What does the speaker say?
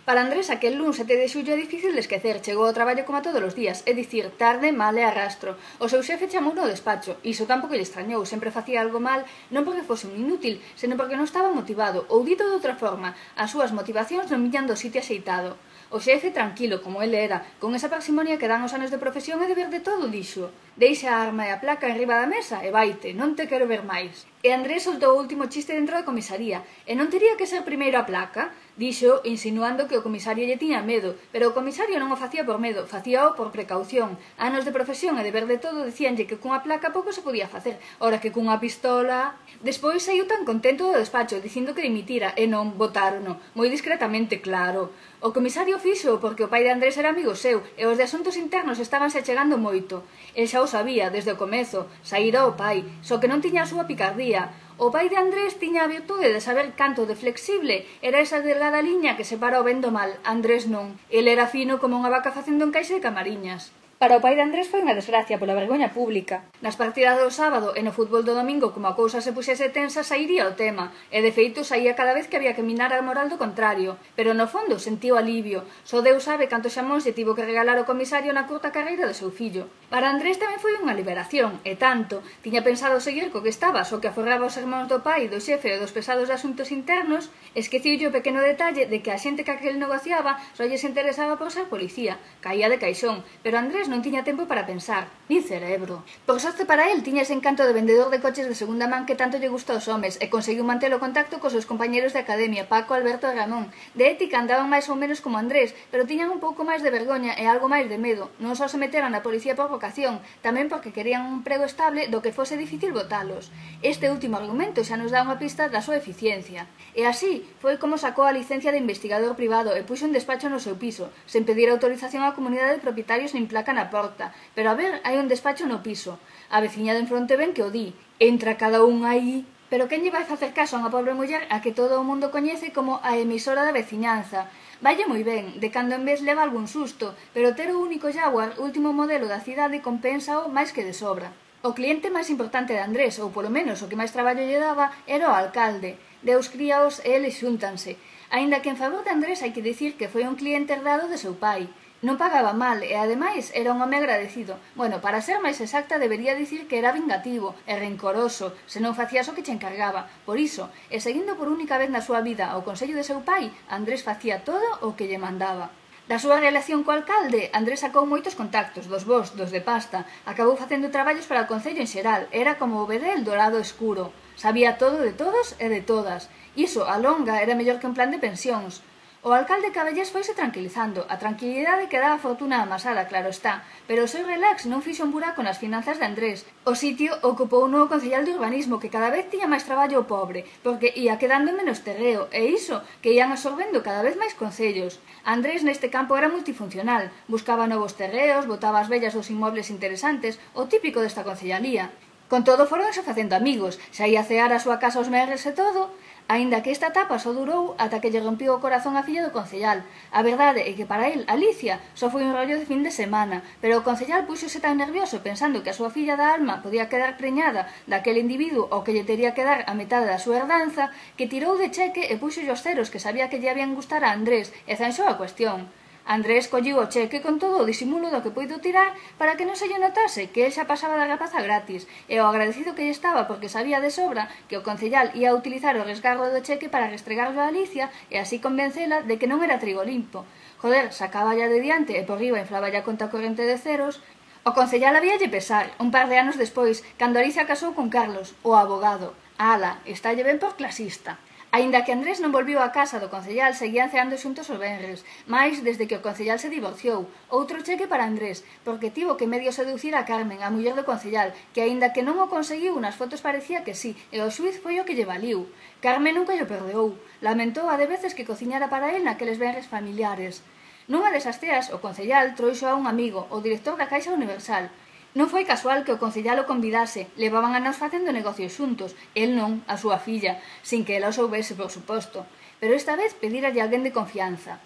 Para Andrés aquel luns 7 de xullo é difícil de esquecer, chegou ao traballo como a todos os días, é dicir, tarde, mal e arrastro. O seu xefe chamou no despacho, iso tampouco lle extrañou, sempre facía algo mal, non porque fose un inútil, senón porque non estaba motivado, ou dito de outra forma, as súas motivacións non viñan do sitio axeitado. O xefe, tranquilo, como ele era, con esa parsimonia que dan os anos de profesión e de ver de todo, dixo: deixa a arma e a placa enriba da mesa e vaite, non te quero ver máis. E Andrés soltou o último chiste dentro da comisaría. E non tería que ser primeiro a placa? Dixo, insinuando que o comisario lle tiña medo, pero o comisario non o facía por medo, facíao por precaución. Anos de profesión e de ver de todo dicíanlle que cunha placa pouco se podía facer, ora que cunha pistola... Despois saiu tan contento do despacho, dicindo que dimitira, e non botárono, moi discretamente, claro. O comisario fixo porque o pai de Andrés era amigo seu e os de asuntos internos estabanse achegando moito. El xa o sabía desde o comezo, saíra o pai, só que non tiña a súa picardía. O pai de Andrés tiña a virtude de saber canto de flexible era esa delgada liña que separa o ben do mal. Andrés non. El era fino como unha vaca facendo encaixe de camariñas. Para o pai de Andrés foi unha desgracia pola vergoña pública. Nas partidas do sábado e no fútbol do domingo, como a cousa se puxese tensa, sairía o tema, e de feito saía cada vez que había que minar a moral do contrario. Pero no fondo sentiu alivio. Só Deus sabe cantos xamóns lle tivo que regalar o comisario na curta carreira do seu fillo. Para Andrés tamén foi unha liberación, e tanto. Tiña pensado seguir co que estaba, só que aforraba os sermóns do pai, do xefe e dos pesados de asuntos internos, esqueciulle o pequeno detalle de que a xente que aquel negociaba só lles interesaba por ser policía. Caía de caixón, pero Andrés non tiña tempo para pensar, nin cerebro. Por sorte para el, tiña ese encanto de vendedor de coches de segunda man que tanto lle gusta aos homes e conseguiu manter o contacto cos seus compañeros de academia, Paco, Alberto e Ramón. De ética andaban máis ou menos como Andrés, pero tiñan un pouco máis de vergoña e algo máis de medo. Non só se meteran na policía por vocación, tamén porque querían un emprego estable do que fose difícil botalos. Este último argumento xa nos dá unha pista da súa eficiencia. E así foi como sacou a licencia de investigador privado e puxo un despacho no seu piso, sen pedir autorización á comunidade de propietarios nin placa na porta. Pero a ver, hai un despacho no piso. A veciña de enfronte ven que o di. Entra cada un aí. Pero quen lle vai facer caso a unha pobre muller a que todo o mundo coñece como a emisora da veciñanza? Valle moi ben, de cando en vez leva algún susto, pero ter o único Jaguar, último modelo da cidade, compénsao máis que de sobra. O cliente máis importante de Andrés, ou polo menos o que máis traballo lle daba, era o alcalde. Deus críaos e eles xúntanse. Aínda que en favor de Andrés hai que dicir que foi un cliente herdado de seu pai. Non pagaba mal e, ademais, era un home agradecido. Bueno, para ser máis exacta, debería dicir que era vingativo e rencoroso, se non facías o que che encargaba. Por iso, e seguindo por única vez na súa vida o consello de seu pai, Andrés facía todo o que lle mandaba. Da súa relación co alcalde, Andrés sacou moitos contactos, dos bons, dos de pasta. Acabou facendo traballos para o concello en xeral. Era como o bedel do lado escuro. Sabía todo de todos e de todas. Iso, a longa, era mellor que un plan de pensións. O alcalde Cabellés foise tranquilizando. A tranquilidade que dá a fortuna amasada, claro está, pero o seu relax non fixo un buraco nas finanzas de Andrés. O sitio ocupou un novo concellal de urbanismo que cada vez tiña máis traballo o pobre, porque ia quedando menos terreo, e iso, que ian absorbendo cada vez máis concellos. Andrés neste campo era multifuncional, buscaba novos terreos, botaba as vellas dos inmobles interesantes, o típico desta concellalía. Con todo foronse facendo amigos, xa ia cear a súa casa aos merres e todo, aínda que esta etapa só durou ata que lle rompiu o corazón a filla do concellal. A verdade é que para el, Alicia, só foi un rollo de fin de semana, pero o concellal puxose tan nervioso pensando que a súa filla da alma podía quedar preñada daquele individuo ao que lle tería que dar a metade da súa herdanza, que tirou de cheque e puxo os ceros que sabía que lle habían gustar a Andrés e zanxou a cuestión. Andrés colliu o cheque con todo o disimulo do que puido tirar para que non se lle notase que el xa pasaba da rapaza gratis, e o agradecido que lle estaba porque sabía de sobra que o concellal ia utilizar o resgarro do cheque para restregarlo a Alicia e así convencela de que non era trigo limpo. Joder, sacaba ya de diante e por riba inflaba ya conta corrente de ceros. O concellal habíalle pesar, un par de anos despois, cando Alicia casou con Carlos, o abogado. Ala, estalle ben por clasista. Aínda que Andrés non volviu á casa do concellal, seguían ceando xuntos os venres, máis desde que o concellal se divorciou. Outro cheque para Andrés, porque tivo que medio seducir a Carmen, a muller do concellal, que aínda que non o conseguiu, nas fotos parecía que sí, e o xuiz foi o que lle valiu. Carmen nunca lle perdoou, lamentou a de veces que cociñara para el naqueles venres familiares. Nunha desas ceas, o concellal trouxo a un amigo, o director da Caixa Universal. Non foi casual que o concellal o convidase, levaban anos facendo negocios xuntos, el non, a súa filla, sin que ela o soubese, por suposto. Pero esta vez pedíralle alguén de confianza.